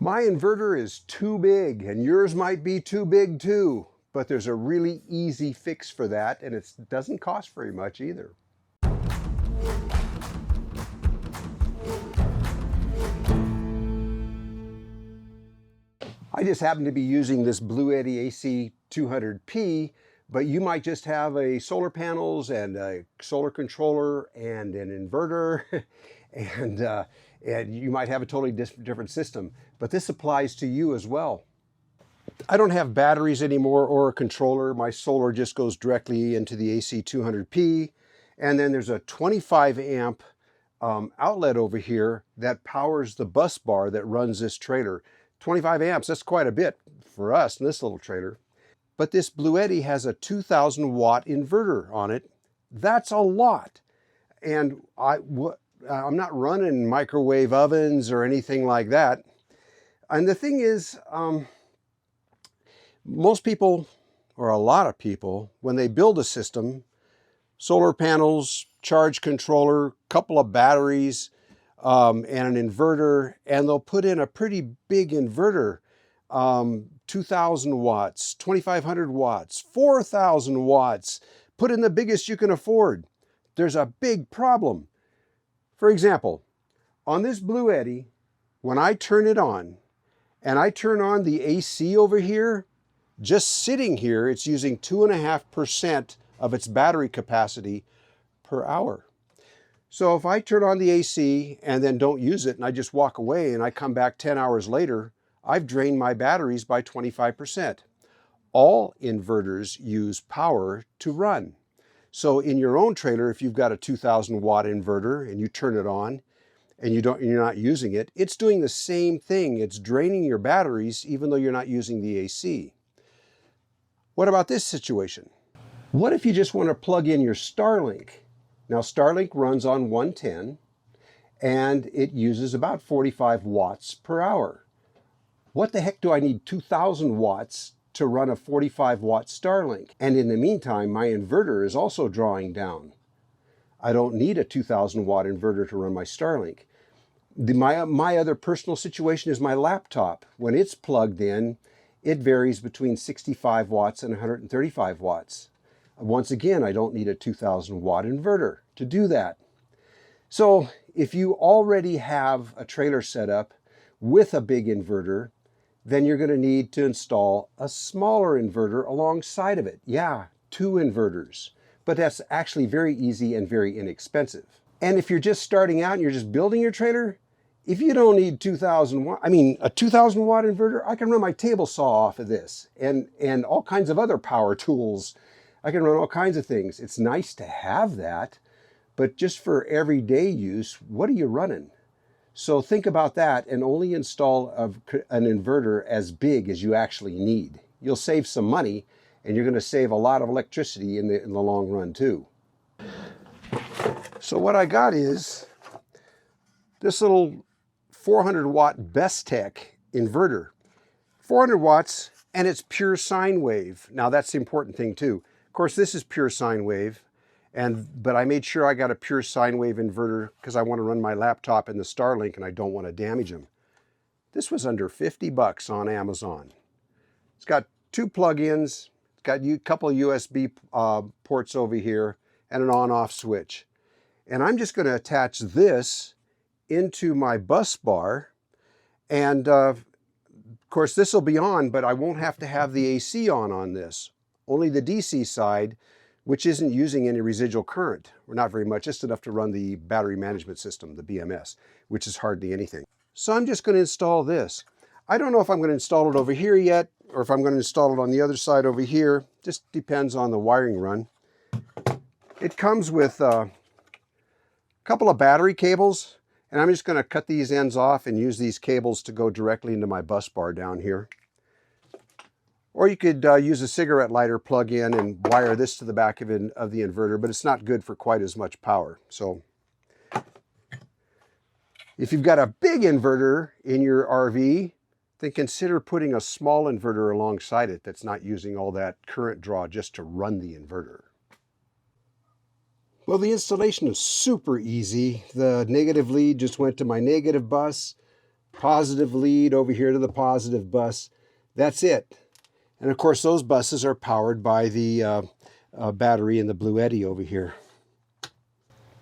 My inverter is too big, and yours might be too big too, but there's a really easy fix for that, and it doesn't cost very much either. I just happen to be using this Bluetti AC 200P, but you might just have a solar panels and a solar controller and an inverter, and you might have a totally different system. But this applies to you as well. I don't have batteries anymore or a controller. My solar just goes directly into the AC 200P, and then there's a 25 amp outlet over here that powers the bus bar that runs this trailer. 25 amps, that's quite a bit for us in this little trailer. But this Bluetti has a 2000 watt inverter on it. That's a lot. And I'm not running microwave ovens or anything like that. And the thing is, most people, or a lot of people, when they build a system, solar panels, charge controller, couple of batteries, and an inverter, and they'll put in a pretty big inverter, 2000 watts, 2500 watts, 4000 watts, put in the biggest you can afford. There's a big problem. For example, on this Bluetti, when I turn it on, and I turn on the AC over here, just sitting here, it's using 2.5% of its battery capacity per hour. So if I turn on the AC and then don't use it and I just walk away and I come back 10 hours later, I've drained my batteries by 25%. All inverters use power to run. So in your own trailer, if you've got a 2000 watt inverter and you turn it on and you're not using it, it's doing the same thing. It's draining your batteries even though you're not using the AC. What about this situation? What if you just want to plug in your Starlink? Now, Starlink runs on 110, and it uses about 45 watts per hour. What the heck do I need 2000 watts to run a 45 watt Starlink? And in the meantime, my inverter is also drawing down. I don't need a 2000 watt inverter to run my Starlink. My other personal situation is my laptop. When it's plugged in, it varies between 65 watts and 135 watts. Once again, I don't need a 2000 watt inverter to do that. So if you already have a trailer set up with a big inverter, then you're going to need to install a smaller inverter alongside of it. Yeah, 2 inverters. But that's actually very easy and very inexpensive. And if you're just starting out and you're just building your trailer, if you don't need a 2000 watt inverter, I can run my table saw off of this and all kinds of other power tools. I can run all kinds of things. It's nice to have that, but just for everyday use, what are you running? So think about that and only install an inverter as big as you actually need. You'll save some money and you're going to save a lot of electricity in the long run too. So what I got is this little 400 watt Bestech inverter. 400 watts, and it's pure sine wave. Now that's the important thing too. Of course, this is pure sine wave, but I made sure I got a pure sine wave inverter because I want to run my laptop and the Starlink and I don't want to damage them. This was under 50 bucks on Amazon. It's got 2 plug-ins, it's got a couple of USB ports over here and an on-off switch. And I'm just going to attach this into my bus bar, and of course this will be on, but I won't have to have the AC on this. Only the DC side, which isn't using any residual current, or not very much, just enough to run the battery management system, the BMS, which is hardly anything. So I'm just going to install this. I don't know if I'm going to install it over here yet, or if I'm going to install it on the other side over here. Just depends on the wiring run. It comes with a couple of battery cables, and I'm just going to cut these ends off and use these cables to go directly into my bus bar down here. Or you could use a cigarette lighter plug-in and wire this to the back of the inverter, but it's not good for quite as much power. So if you've got a big inverter in your RV, then consider putting a small inverter alongside it that's not using all that current draw just to run the inverter. Well, the installation is super easy. The negative lead just went to my negative bus. positive lead over here to the positive bus. That's it. And of course, those buses are powered by the battery in the Blue Eddy over here.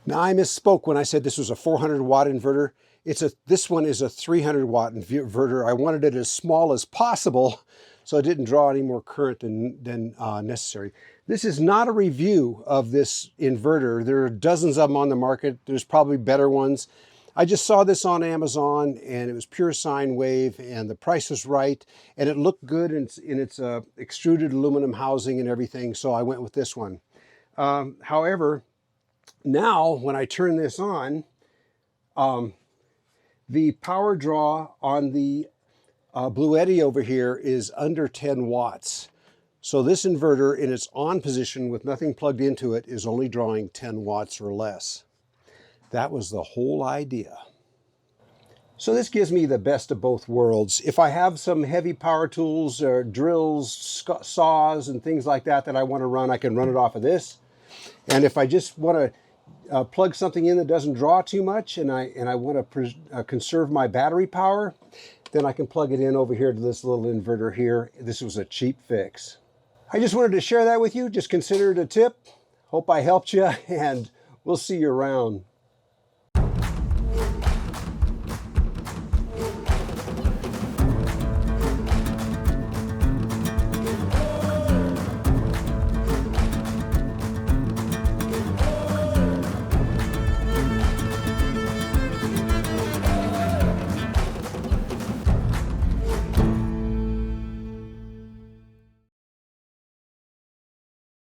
Now, I misspoke when I said this was a 400 watt inverter. This one is a 300 watt inverter. I wanted it as small as possible so it didn't draw any more current than necessary. This is not a review of this inverter. There are dozens of them on the market. There's probably better ones. I just saw this on Amazon, and it was pure sine wave, and the price was right, and it looked good in its extruded aluminum housing and everything, so I went with this one. However, now when I turn this on, the power draw on the Blue Eddy over here is under 10 watts. So this inverter in its on position with nothing plugged into it is only drawing 10 watts or less. That was the whole idea. So this gives me the best of both worlds. If I have some heavy power tools or drills, saws and things like that I want to run, I can run it off of this. And if I just want to plug something in that doesn't draw too much and I want to conserve my battery power, then I can plug it in over here to this little inverter here. This was a cheap fix. I just wanted to share that with you. Just consider it a tip. Hope I helped you, and we'll see you around.